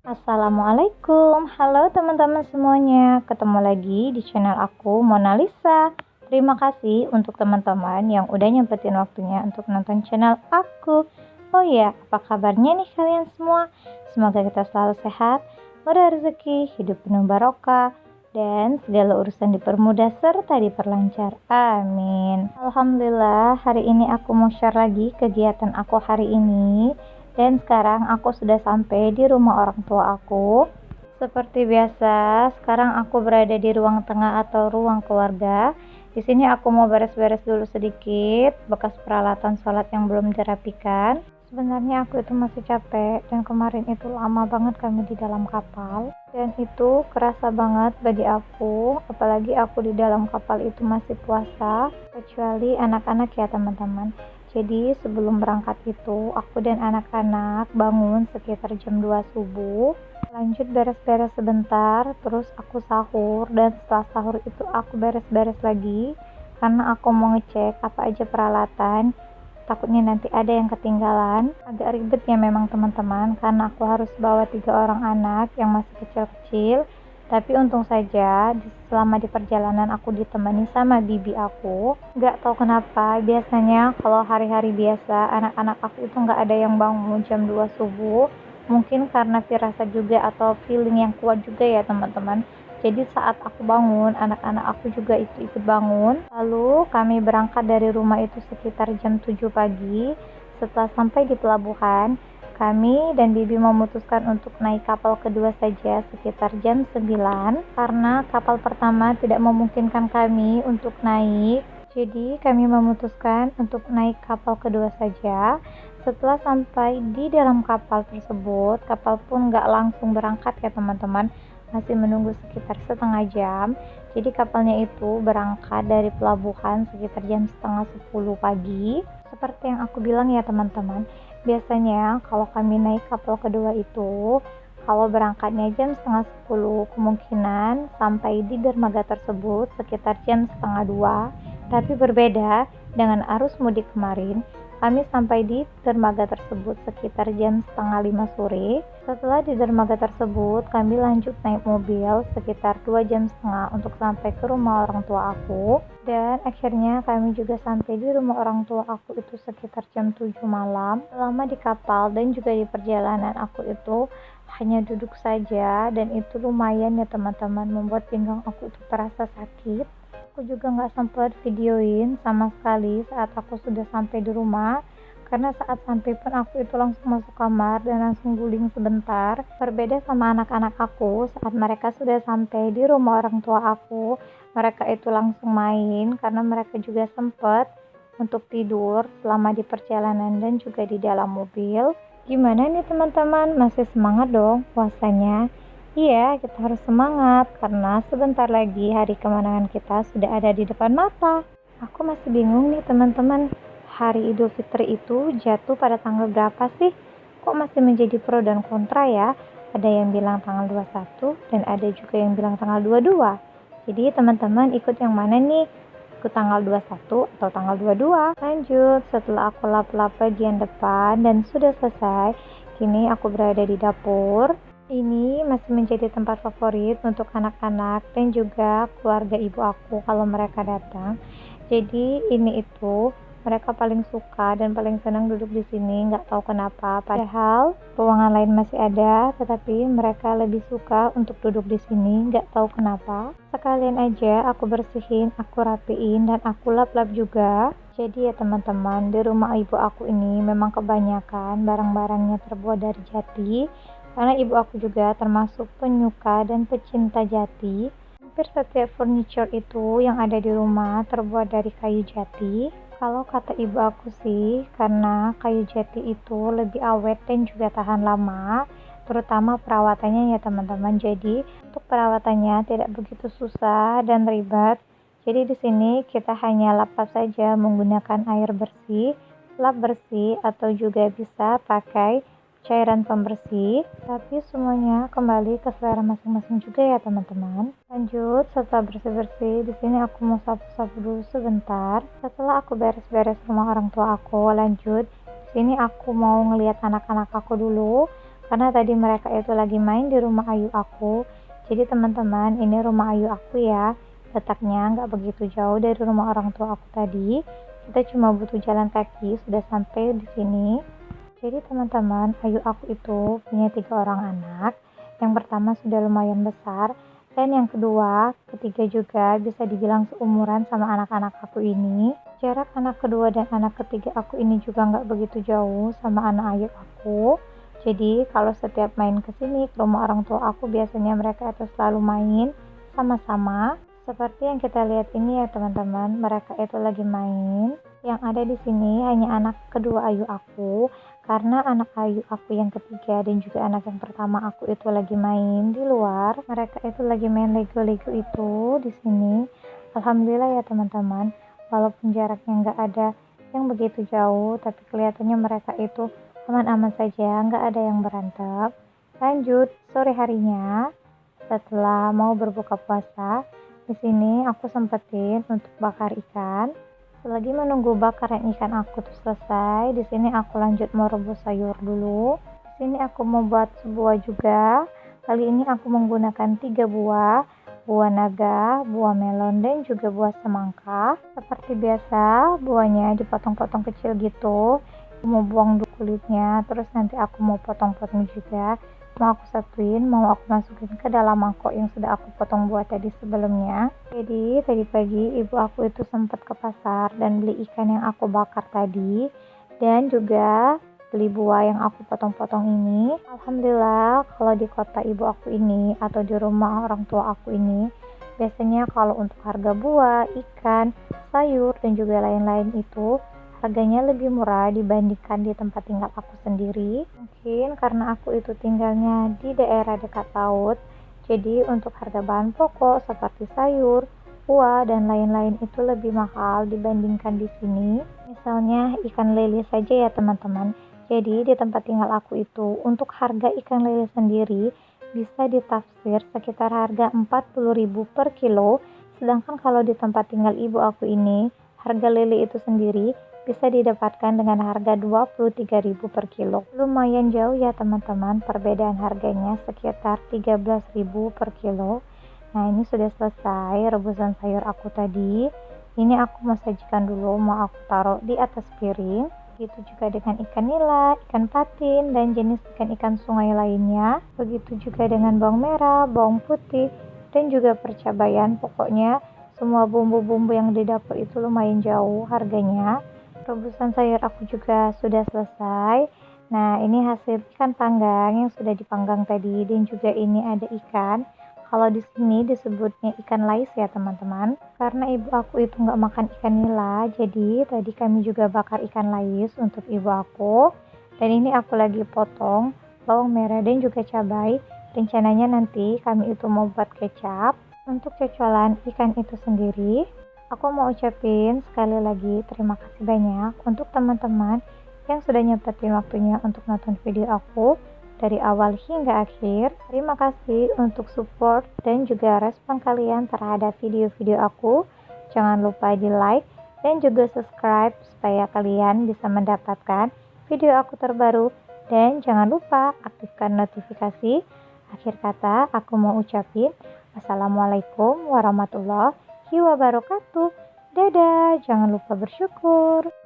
Assalamualaikum, halo teman-teman semuanya. Ketemu lagi di channel aku, Mona Lisa. Terima kasih untuk teman-teman yang udah nyempetin waktunya untuk nonton channel aku. Oh ya, apa kabarnya nih kalian semua? Semoga kita selalu sehat, murah rezeki, hidup penuh barokah, dan segala urusan dipermudah serta diperlancar. Amin. Alhamdulillah, hari ini aku mau share lagi kegiatan aku hari ini. Dan sekarang aku sudah sampai di rumah orang tua aku. Seperti biasa, sekarang aku berada di ruang tengah atau ruang keluarga. Di sini aku mau beres-beres dulu sedikit bekas peralatan sholat yang belum dirapikan. Sebenarnya aku itu masih capek dan kemarin itu lama banget kami di dalam kapal. Dan itu kerasa banget bagi aku, apalagi aku di dalam kapal itu masih puasa, kecuali anak-anak ya teman-teman. Jadi sebelum berangkat itu aku dan anak-anak bangun sekitar jam 2 subuh, lanjut beres-beres sebentar, terus aku sahur, dan setelah sahur itu aku beres-beres lagi karena aku mau ngecek apa aja peralatan, takutnya nanti ada yang ketinggalan. Agak ribet ya memang teman-teman, karena aku harus bawa 3 orang anak yang masih kecil-kecil. Tapi untung saja selama di perjalanan aku ditemani sama bibi aku. Gak tahu kenapa, biasanya kalau hari-hari biasa anak-anak aku itu gak ada yang bangun jam 2 subuh. Mungkin karena firasat juga atau feeling yang kuat juga ya teman-teman. Jadi saat aku bangun, anak-anak aku juga ikut bangun. Lalu kami berangkat dari rumah itu sekitar jam 7 pagi. Setelah sampai di pelabuhan, kami dan bibi memutuskan untuk naik kapal kedua saja sekitar jam 9 karena kapal pertama tidak memungkinkan kami untuk naik. Jadi kami memutuskan untuk naik kapal kedua saja. Setelah sampai di dalam kapal tersebut, kapal pun gak langsung berangkat ya teman-teman, masih menunggu sekitar setengah jam. Jadi kapalnya itu berangkat dari pelabuhan sekitar jam setengah 10 pagi. Seperti yang aku bilang ya teman-teman, biasanya kalau kami naik kapal kedua itu, kalau berangkatnya jam setengah 10, kemungkinan sampai di dermaga tersebut sekitar jam setengah 2. Tapi berbeda dengan arus mudik kemarin, kami sampai di dermaga tersebut sekitar jam setengah 5 sore. Setelah di dermaga tersebut, kami lanjut naik mobil sekitar 2,5 jam untuk sampai ke rumah orang tua aku. Dan akhirnya kami juga sampai di rumah orang tua aku itu sekitar jam 7 malam. Selama di kapal dan juga di perjalanan aku itu hanya duduk saja, dan itu lumayan ya teman-teman, membuat pinggang aku itu terasa sakit. Aku juga nggak sempat videoin sama sekali saat aku sudah sampai di rumah, karena saat sampai pun aku itu langsung masuk kamar dan langsung guling sebentar. Berbeda sama anak-anak aku, saat mereka sudah sampai di rumah orang tua aku, mereka itu langsung main karena mereka juga sempat untuk tidur selama di perjalanan dan juga di dalam mobil. Gimana nih teman-teman, masih semangat dong puasanya? Iya, kita harus semangat karena sebentar lagi hari kemenangan kita sudah ada di depan mata. Aku masih bingung nih teman-teman, hari Idul Fitri itu jatuh pada tanggal berapa sih? Kok masih menjadi pro dan kontra ya? Ada yang bilang tanggal 21 dan ada juga yang bilang tanggal 22. Jadi teman-teman ikut yang mana nih? Ikut tanggal 21 atau tanggal 22? Lanjut, setelah aku lap-lap bagian depan dan sudah selesai, kini aku berada di dapur. Ini masih menjadi tempat favorit untuk anak-anak dan juga keluarga ibu aku kalau mereka datang. Jadi ini itu mereka paling suka dan paling senang duduk di sini, nggak tahu kenapa. Padahal ruangan lain masih ada, tetapi mereka lebih suka untuk duduk di sini, nggak tahu kenapa. Sekalian aja aku bersihin, aku rapiin, dan aku lap-lap juga. Jadi ya teman-teman, di rumah ibu aku ini memang kebanyakan barang-barangnya terbuat dari jati. Karena ibu aku juga termasuk penyuka dan pecinta jati. Hampir setiap furniture itu yang ada di rumah terbuat dari kayu jati. Kalau kata ibu aku sih, karena kayu jati itu lebih awet dan juga tahan lama, terutama perawatannya ya teman-teman. Jadi untuk perawatannya tidak begitu susah dan ribet. Jadi di sini kita hanya lap saja menggunakan air bersih, lap bersih, atau juga bisa pakai cairan pembersih, tapi semuanya kembali ke selera masing-masing juga ya teman-teman. Lanjut, setelah bersih-bersih, di sini aku mau sapu-sapu dulu sebentar. Setelah aku beres-beres rumah orang tua aku, lanjut di sini aku mau ngelihat anak-anak aku dulu karena tadi mereka itu lagi main di rumah Ayu aku. Jadi teman-teman, ini rumah Ayu aku ya, letaknya nggak begitu jauh dari rumah orang tua aku tadi. Kita cuma butuh jalan kaki sudah sampai di sini. Jadi teman-teman, Ayu aku itu punya 3 orang anak. Yang pertama sudah lumayan besar, dan yang kedua, ketiga juga bisa dibilang seumuran sama anak-anak aku ini. Jarak anak kedua dan anak ketiga aku ini juga nggak begitu jauh sama anak Ayu aku. Jadi kalau setiap main ke sini ke rumah orang tua aku, biasanya mereka itu selalu main sama-sama. Seperti yang kita lihat ini ya teman-teman, mereka itu lagi main. Yang ada di sini hanya anak kedua Ayu aku, karena anak Ayu aku yang ketiga dan juga anak yang pertama aku itu lagi main di luar. Mereka itu lagi main Lego-Lego itu di sini. Alhamdulillah ya teman-teman, walaupun jaraknya nggak ada yang begitu jauh, tapi kelihatannya mereka itu aman-aman saja, nggak ada yang berantem. Lanjut, sore harinya setelah mau berbuka puasa, di sini aku sempetin untuk bakar ikan. Selagi menunggu bakaran ikan aku tuh selesai, di sini aku lanjut mau rebus sayur dulu. Di sini aku mau buat sebuah juga. Kali ini aku menggunakan 3 buah, buah naga, buah melon, dan juga buah semangka. Seperti biasa, buahnya dipotong-potong kecil gitu. Aku mau buang dulu kulitnya, terus nanti aku mau potong-potong juga. Mau aku satuin, mau aku masukin ke dalam mangkok yang sudah aku potong buah tadi sebelumnya. Jadi tadi pagi ibu aku itu sempat ke pasar dan beli ikan yang aku bakar tadi, dan juga beli buah yang aku potong-potong ini. Alhamdulillah kalau di kota ibu aku ini atau di rumah orang tua aku ini, biasanya kalau untuk harga buah, ikan, sayur, dan juga lain-lain itu harganya lebih murah dibandingkan di tempat tinggal aku sendiri. Mungkin karena aku itu tinggalnya di daerah dekat laut, jadi untuk harga bahan pokok seperti sayur, buah, dan lain-lain itu lebih mahal dibandingkan di sini. Misalnya ikan lele saja ya teman-teman. Jadi di tempat tinggal aku itu untuk harga ikan lele sendiri bisa ditafsir sekitar harga 40.000 per kilo. Sedangkan kalau di tempat tinggal ibu aku ini, harga lele itu sendiri bisa didapatkan dengan harga 23.000 per kilo. Lumayan jauh ya teman-teman, perbedaan harganya sekitar 13.000 per kilo. Nah ini sudah selesai rebusan sayur aku tadi. Ini aku mau sajikan dulu, mau aku taruh di atas piring. Begitu juga dengan ikan nila, ikan patin, dan jenis ikan-ikan sungai lainnya. Begitu juga dengan bawang merah, bawang putih, dan juga percabayan. Pokoknya semua bumbu-bumbu yang di dapur itu lumayan jauh harganya. Rebusan sayur aku juga sudah selesai. Nah, ini hasil ikan panggang yang sudah dipanggang tadi, dan juga ini ada ikan. Kalau di sini disebutnya ikan lais ya teman-teman. Karena ibu aku itu nggak makan ikan nila, jadi tadi kami juga bakar ikan lais untuk ibu aku. Dan ini aku lagi potong bawang merah dan juga cabai. Rencananya nanti kami itu mau buat kecap. Untuk cocolan ikan itu sendiri, aku mau ucapin sekali lagi terima kasih banyak untuk teman-teman yang sudah nyempetin waktunya untuk nonton video aku dari awal hingga akhir. Terima kasih untuk support dan juga respon kalian terhadap video-video aku. Jangan lupa di like dan juga subscribe supaya kalian bisa mendapatkan video aku terbaru. Dan jangan lupa aktifkan notifikasi. Akhir kata aku mau ucapin wassalamualaikum warahmatullahi wabarakatuh. Dadah, jangan lupa bersyukur.